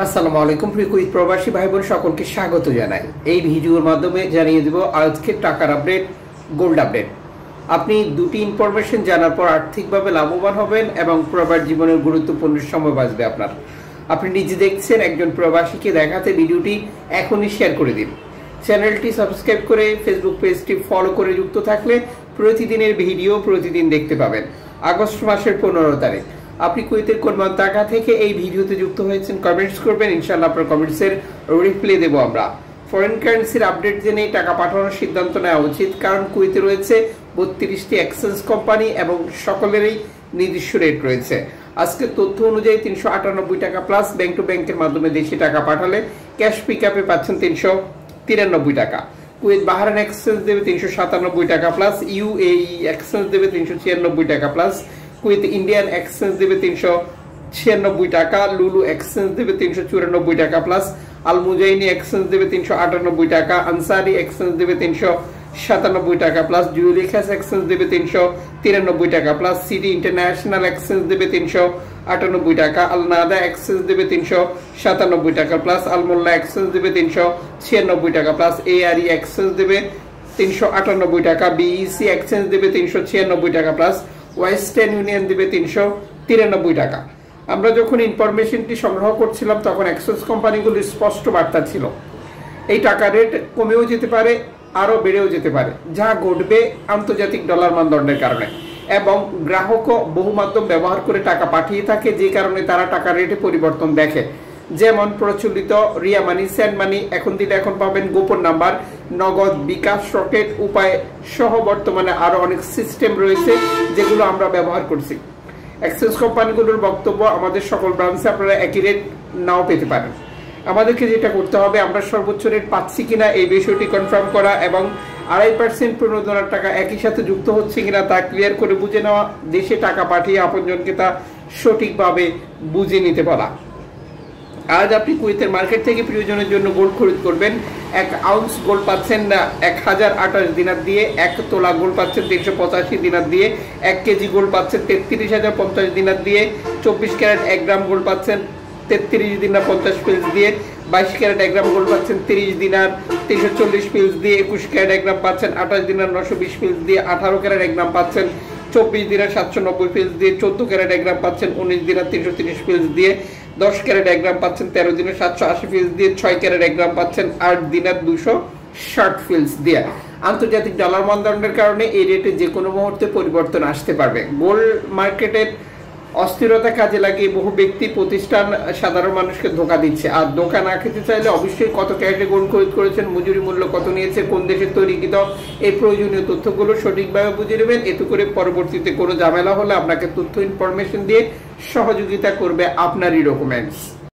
আসসালামু আলাইকুম প্রিয় কুইত প্রবাসী ভাই বোন সকলকে স্বাগত জানাই। এই ভিডিওর মাধ্যমে জানিয়ে দেব আজকে টাকার আপডেট, গোল্ড আপডেট। আপনি দুটি ইনফরমেশন জানার পর আর্থিকভাবে লাভবান হবেন এবং প্রবাস জীবনের গুরুত্বপূর্ণ সময় বাঁচবে আপনার। আপনি নিজে দেখছেন, একজন প্রবাসীকে দেখাতে ভিডিওটি এখনই শেয়ার করে দিন। চ্যানেলটি সাবস্ক্রাইব করে ফেসবুক পেজটি ফলো করে যুক্ত থাকলে প্রতিদিনের ভিডিও প্রতিদিন দেখতে পাবেন। আগস্ট মাসের 15 তারিখ আপনি কুয়েতের কোন টাকা থেকে এই ভিডিওতে যুক্ত হয়েছেন কমেন্টস করবেন, ইনশাআল্লাহ আপনার কমেন্টসের রিপ্লাই দেব আমরা। ফরেন কারেন্সির আপডেট জেনে টাকা পাঠানোর সিদ্ধান্ত নেওয়া উচিত, কারণ কুয়েতে রয়েছে 32টি এক্সচেঞ্জ কোম্পানি এবং সকলেরই নির্দিষ্ট রেট রয়েছে। আজকে তথ্য অনুযায়ী 398 টাকা প্লাস ব্যাংক টু ব্যাংকের মাধ্যমে দেশে টাকা পাঠালে ক্যাশ পিক আপে পাচ্ছেন 393 টাকা। কুয়েত বাহরাইন এক্সচেঞ্জ দেবে 397 টাকা প্লাস, ইউএই এক্সচেঞ্জ দেবে 396 টাকা প্লাস, কুয়েত ইন্ডিয়ান এক্সচেঞ্জ দেবে 396 টাকা, লুলু এক্সচেঞ্জ দেবে 394 টাকা প্লাস, আল মুজাইনি এক্সচেঞ্জ দেবে 398 টাকা, আনসারি এক্সচেঞ্জ দেবে 397 টাকা প্লাস, জুয়েলিখাস এক্সচেঞ্জ দেবে 393 টাকা প্লাস, সিটি ইন্টারন্যাশনাল এক্সচেঞ্জ দেবে 398 টাকা, আল নাদা এক্সচেঞ্জ দেবে 397 টাকা প্লাস, আল মোল্লা এক্সচেঞ্জ দেবে 396 টাকা প্লাস, এআরই এক্সচেঞ্জ দেবে 398 টাকা, বিইসি এক্সচেঞ্জ দেবে 396 টাকা প্লাস, ওয়েস্টার্ন ইউনিয়ন দেবে 393 টাকা। আমরা যখন ইনফরমেশনটি সংগ্রহ করছিলাম তখন এক্সচেঞ্জ কোম্পানিগুলির স্পষ্ট বার্তা ছিল এই টাকা রেট কমেও যেতে পারে, আরও বেড়েও যেতে পারে, যা ঘটবে আন্তর্জাতিক ডলার মানদণ্ডের কারণে। এবং গ্রাহকও বহু মাধ্যম ব্যবহার করে টাকা পাঠিয়ে থাকে, যে কারণে তারা টাকা রেটে পরিবর্তন দেখে। যেমন প্রচলিত রিয়া মানি, স্যান্ড মানি, এখন দিলে এখন পাবেন গোপন নাম্বার, নগদ, বিকাশ, রকেট উপায় সহ বর্তমানে আরো অনেক সিস্টেম রয়েছে যেগুলো আমরা ব্যবহার করছি। এক্সচেঞ্জ কোম্পানিগুলোর বক্তব্য, আমাদের সকল ব্রাঞ্চে আপনারা একই রেট নাও পেতে পারেন। আমাদেরকে যেটা করতে হবে, আমরা সর্বোচ্চ রেট পাচ্ছি কিনা এই বিষয়টি কনফার্ম করা এবং 2.5% প্রণোদনার টাকা একই সাথে যুক্ত হচ্ছে কিনা তা ক্লিয়ার করে বুঝে নেওয়া, দেশে টাকা পাঠিয়ে আপনজনকে তা সঠিকভাবে বুঝে নিতে বলা। আজ আপনি কুয়েতের মার্কেট থেকে প্রিয়জনের জন্য গোল্ড খরিদ করবেন, 1 আউন্স গোল্ড পাচ্ছেন 1028 দিনার দিয়ে, 1 তোলা গোল্ড পাচ্ছেন 385 দিনার দিয়ে, 1 কেজি গোল্ড পাচ্ছেন 33,050 দিনার দিয়ে, 24 ক্যারেট 1 গ্রাম গোল্ড পাচ্ছেন 33 দিনার 50 পিলস দিয়ে, 22 ক্যারেট 1 গ্রাম গোল্ড পাচ্ছেন 30 দিনার 340 পিলস দিয়ে, 21 ক্যারেট 1 গ্রাম পাচ্ছেন 28 দিনার 920 পিলস দিয়ে, 18 ক্যারেট 1 গ্রাম পাচ্ছেন 24 দিনার 790 পিলস দিয়ে, 14 ক্যারেট 1 গ্রাম পাচ্ছেন 19 দিনার 330 পিলস দিয়ে, 10 ক্যারেট 1 গ্রাম পাচ্ছেন 13 দিনের 780 ফিলস দিয়ে, 6 ক্যারেট 1 গ্রাম পাচ্ছেন 8 দিনের 260 ফিলস দিয়ে। আন্তর্জাতিক ডলার মানদণ্ডের কারণে এই রেটে যে কোনো মুহূর্তে পরিবর্তন আসতে পারবে। গোল্ড মার্কেটের অস্থিরতা কাজে লাগিয়ে বহু ব্যক্তি প্রতিষ্ঠান সাধারণ মানুষকে ধোঁকা দিচ্ছে। আর ধোঁকা না খেতে চাইলে অবশ্যই কত ক্যারেটে গোল্ড খরিদ করেছেন, মজুরি মূল্য কত নিয়েছে, কোন দেশের তৈরিকৃত, এই প্রয়োজনীয় তথ্যগুলো সঠিকভাবে বুঝে নেবেন। এতে করে পরবর্তীতে কোনো ঝামেলা হলে আপনাকে তথ্য ইনফরমেশন দিয়ে সহযোগিতা করবে আপনারই ডকুমেন্টস।